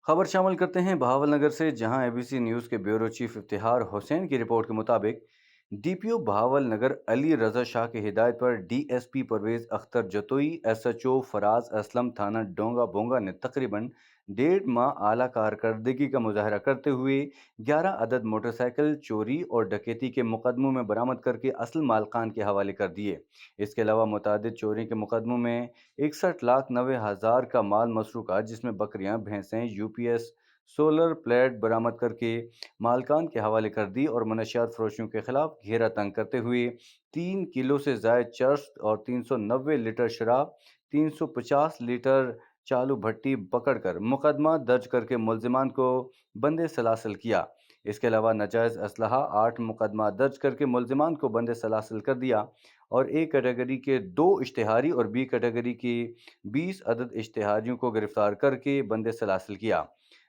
खबर शामिल करते हैं बहावल नगर से, जहां एबीसी न्यूज़ के ब्यूरो चीफ इफ्तिहार हुसैन की रिपोर्ट के मुताबिक डीपीओ बहावल नगर अली रजा शाह की हिदायत पर डीएसपी परवेज अख्तर जतोई, एसएचओ फराज असलम थाना डोंगा बोंगा ने तकरीबन 1.5 माह आला कारकर्दगी का मुजाहरा करते हुए 11 अदद मोटरसाइकिल चोरी और डकैती के मुकदमों में बरामद करके असल मालकान के हवाले कर दिए। इसके अलावा मुतादिद चोरी के मुकदमों में 61,90,000 का माल मसरूका, जिसमें बकरियां, भैंसें, यूपीएस सोलर प्लेट बरामद करके मालकान के हवाले कर दी और मनशियात फरोशियों के खिलाफ घेरा तंग करते हुए 3 किलो से जायद चर्स और 390 लीटर शराब, 350 लीटर चालू भट्टी पकड़कर मुकदमा दर्ज करके मुलजिमान को बंदे सलासल किया। इसके अलावा नाजायज असलहा 8 मुकदमा दर्ज करके मुलजिमान को बंदे सलासल कर दिया और ए कैटेगरी के 2 इश्तिहारी और बी कैटेगरी के 20 अदद इश्तिहारियों को गिरफ्तार करके बंदे सलासल किया।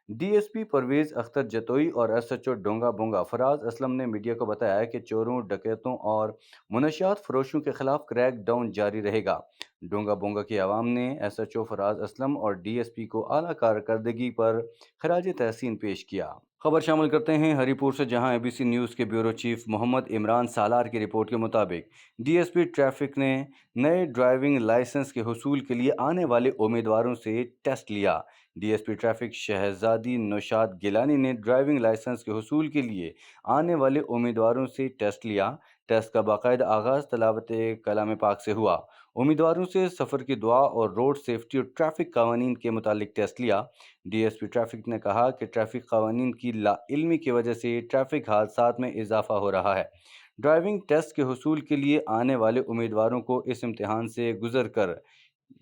डीएसपी परवेज अख्तर जतोई और एसएचओ डोंगा बोंगा फराज असलम ने मीडिया को बताया कि चोरों, डकैतों और मुनशियात फरोशों के खिलाफ क्रैक डाउन जारी रहेगा। डोंगा बोंगा की आवाम ने एसएचओ फराज असलम और डीएसपी को आला कारकर्दगी पर खराज तहसीन पेश किया। खबर शामिल करते हैं हरीपुर से, जहां एबीसी न्यूज़ के ब्यूरो चीफ मोहम्मद इमरान सालार की रिपोर्ट के मुताबिक डीएसपी ट्रैफिक ने नए ड्राइविंग लाइसेंस के हुसूल के लिए आने वाले उम्मीदवारों से टेस्ट लिया। डीएसपी ट्रैफिक शहजादी नौशाद गिलानी ने ड्राइविंग लाइसेंस के हुसूल के लिए आने वाले उम्मीदवारों से टेस्ट लिया। टेस्ट का बाकायदा आगाज़ तलावत कलाम पाक से हुआ। उम्मीदवारों से सफ़र की दुआ और रोड सेफ्टी और ट्रैफिक कानून के मुतालिक टेस्ट लिया। डीएसपी ट्रैफिक ने कहा कि ट्रैफिक कानून की लाइल्मी की वजह से ट्रैफिक हादसात में इजाफा हो रहा है। ड्राइविंग टेस्ट के हुसूल के लिए आने वाले उम्मीदवारों को इस इम्तिहान से गुजर कर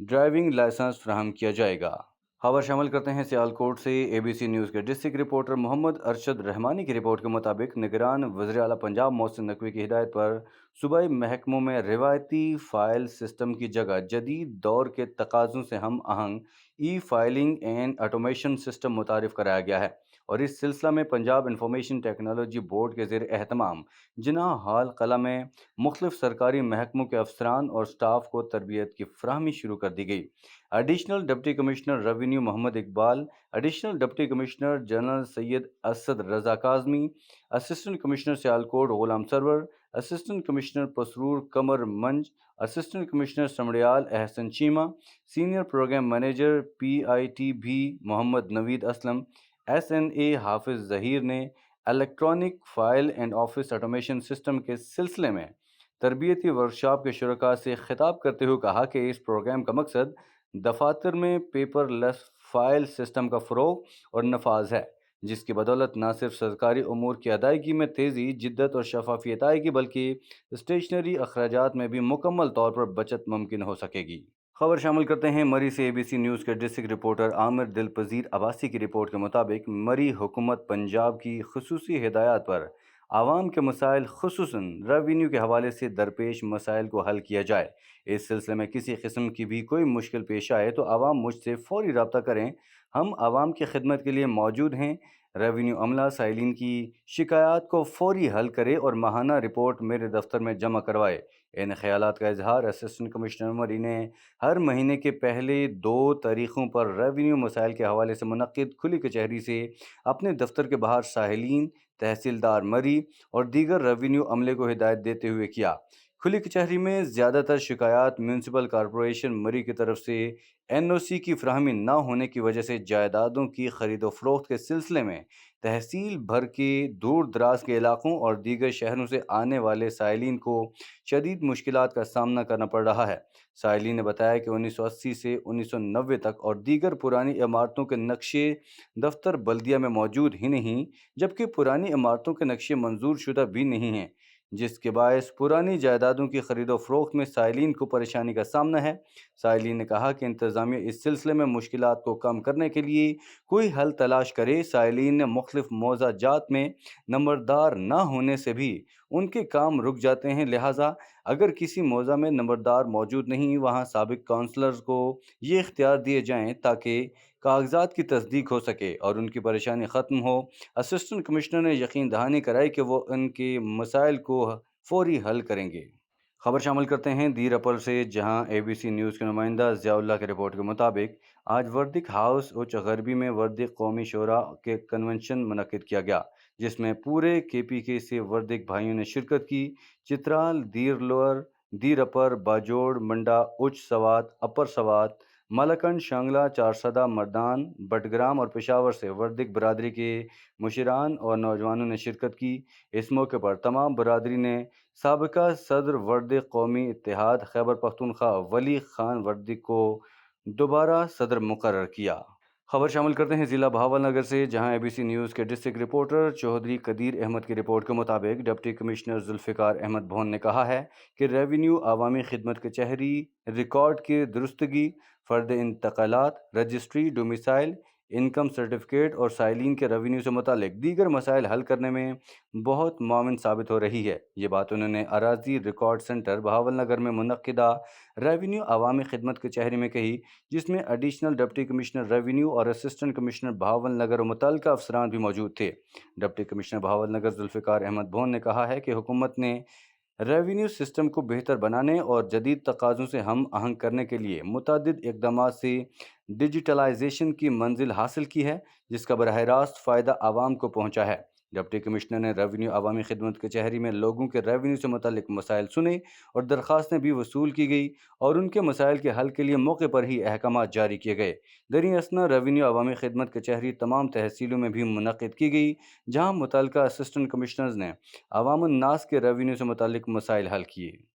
ड्राइविंग लाइसेंस फराहम किया जाएगा। खबर शामिल करते हैं सियालकोट से। एबीसी न्यूज़ के डिस्ट्रिक्ट रिपोर्टर मोहम्मद अरशद रहमानी की रिपोर्ट के मुताबिक निगरान वज़ीर आला पंजाब मोहसिन नकवी की हिदायत पर सूबाई महकमों में रिवायती फ़ाइल सिस्टम की जगह जदीद दौर के तकाज़ों से हम आहंग e filing and automation system मुतारिफ कराया गया है और इस सिलसिला में पंजाब इंफॉर्मेशन टेक्नोलॉजी बोर्ड के ज़ेर एहतमाम जिनाह हाल कला में मुख्तलिफ सरकारी महकमों के अफसरान और स्टाफ को तरबियत की फ्राहमी शुरू कर दी गई। Additional deputy commissioner revenue Mohammad Iqbal, additional deputy commissioner general Syed Asad Raza Kazmi, assistant commissioner Sialkot Ghulam Sarwar, assistant commissioner Pasrur Qamar Manj, assistant commissioner Sambrial Ehsan Cheema, senior programme manager PITB Mohammad Naveed Aslam, SNA Hafiz Zaheer ने electronic file and office automation system के सिलसिले में तरबियती वर्कशॉप के शुरका से खिताब करते हुए कहा कि इस प्रोग्राम का मकसद दफातर में पेपरलेस फाइल सिस्टम का फ़रोग और नफाज है, जिसकी बदौलत न सिर्फ सरकारी अमूर की अदायगी में तेज़ी, जिद्दत और शफाफियत आएगी, बल्कि स्टेशनरी अखराजात में भी मुकम्मल तौर पर बचत मुमकिन हो सकेगी। खबर शामिल करते हैं मरी से। एबीसी न्यूज़ के डिस्ट्रिक्ट रिपोर्टर आमिर दिलपजीर अब्बासी की रिपोर्ट के मुताबिक मरी हुकूमत पंजाब की खुसूसी हिदायत पर आवाम के मसाइल खुसूसन रेवेन्यू के हवाले से दरपेश मसाइल को हल किया जाए। इस सिलसिले में किसी किस्म की भी कोई मुश्किल पेश आए तो आवाम मुझसे फौरी रब्ता करें। हम आवाम की खिदमत के लिए मौजूद हैं। रेवेन्यू अमला साइलिन की शिकायत को फौरी हल करे और माहाना रिपोर्ट मेरे दफ्तर में जमा करवाए। इन ख्यालात का इजहार असिस्टेंट कमिश्नर मरी ने हर महीने के पहले 2 तारीखों पर रेवेन्यू मसाइल के हवाले से मुनक्किद खुली कचहरी से अपने दफ्तर के बाहर साहिलीन, तहसीलदार मरी और दीगर रेवेन्यू अमले को हिदायत देते हुए किया। खुली कचहरी में ज़्यादातर शिकायत म्यूनसिपल कॉरपोरेशन मरी की तरफ से एनओसी की फ्राहमी न होने की वजह से जायदादों की खरीदो फरोख्त के सिलसिले में तहसील भर के दूर दराज के इलाकों और दीगर शहरों से आने वाले साइलिन को शदीद मुश्किलात का सामना करना पड़ रहा है। साइलिन ने बताया कि 1980 से 1990 तक और दीगर पुरानी इमारतों के नक्शे दफ्तर बल्दिया में मौजूद ही नहीं, जबकि पुरानी इमारतों के नक्शे मंजूर शुदा भी नहीं हैं, जिसके बायस पुरानी जायदादों की खरीदो फरोख्त में साइलिन को परेशानी का सामना है। साइलिन ने कहा कि इंतज़ामिया इस सिलसिले में मुश्किलात को कम करने के लिए कोई हल तलाश करे। साइलिन ने मुख्तलिफ मौज़ाजात में नंबरदार न होने से भी उनके काम रुक जाते हैं, लिहाजा अगर किसी मौज़ा में नंबरदार मौजूद नहीं, वहाँ साबिक काउंसलर्स को ये इख्तियार दिए जाएँ ताकि कागजात की तस्दीक हो सके और उनकी परेशानी ख़त्म हो। असिस्टेंट कमिश्नर ने यकीन दहानी कराई कि वो उनके मसाइल को फौरी हल करेंगे। خبر شامل کرتے ہیں دیر اپر سے، جہاں اے بی سی نیوز کے نمائندہ ضیاء اللہ کی رپورٹ کے مطابق آج وردک ہاؤس اچ غربی میں وردک قومی شعراء کے کنونشن منعقد کیا گیا، جس میں پورے کے پی کے سے وردک بھائیوں نے شرکت کی۔ چترال، دیر لوئر، دیر اپر، باجوڑ، منڈا، اچ سوات، اپر سوات، مالاکنڈ، شانگلہ، چارسدہ، مردان، بٹگرام اور پشاور سے وردک برادری کے مشیران اور نوجوانوں نے شرکت کی۔ اس موقع پر تمام برادری نے سابقہ صدر وردک قومی اتحاد خیبر پختونخوا ولی خان وردک کو دوبارہ صدر مقرر کیا۔ خبر شامل کرتے ہیں ضلع بہاول نگر سے، جہاں اے بی سی نیوز کے ڈسٹرکٹ رپورٹر چودھری قدیر احمد کی رپورٹ کے مطابق ڈپٹی کمشنر ذوالفقار احمد بھون نے کہا ہے کہ ریونیو عوامی خدمت کچہری ریکارڈ کی درستگی، فرد انتقالات، رجسٹری، ڈومیسائل، انکم سرٹیفکیٹ اور سائلین کے ریونیو سے متعلق دیگر مسائل حل کرنے میں بہت معاون ثابت ہو رہی ہے۔ یہ بات انہوں نے اراضی ریکارڈ سینٹر بہاول نگر میں منعقدہ ریونیو عوامی خدمت کچہری میں کہی، جس میں ایڈیشنل ڈپٹی کمشنر ریونیو اور اسسٹنٹ کمشنر بہاول نگر و متعلقہ افسران بھی موجود تھے۔ ڈپٹی کمشنر بہاول نگر ذوالفقار احمد بھون نے کہا ہے کہ حکومت نے ریونیو سسٹم کو بہتر بنانے اور جدید تقاضوں سے ہم آہنگ کرنے کے لیے متعدد اقدامات سے ڈیجیٹلائزیشن کی منزل حاصل کی ہے، جس کا براہ راست فائدہ عوام کو پہنچا ہے۔ ڈپٹی کمشنر نے ریونیو عوامی خدمت کچہری میں لوگوں کے ریونیو سے متعلق مسائل سنے اور درخواستیں بھی وصول کی گئی اور ان کے مسائل کے حل کے لیے موقع پر ہی احکامات جاری کیے گئے۔ دریں اثنا ریونیو عوامی خدمت کچہری تمام تحصیلوں میں بھی منعقد کی گئی، جہاں متعلقہ اسسٹنٹ کمشنرز نے عوام الناس کے ریونیو سے متعلق مسائل حل کیے۔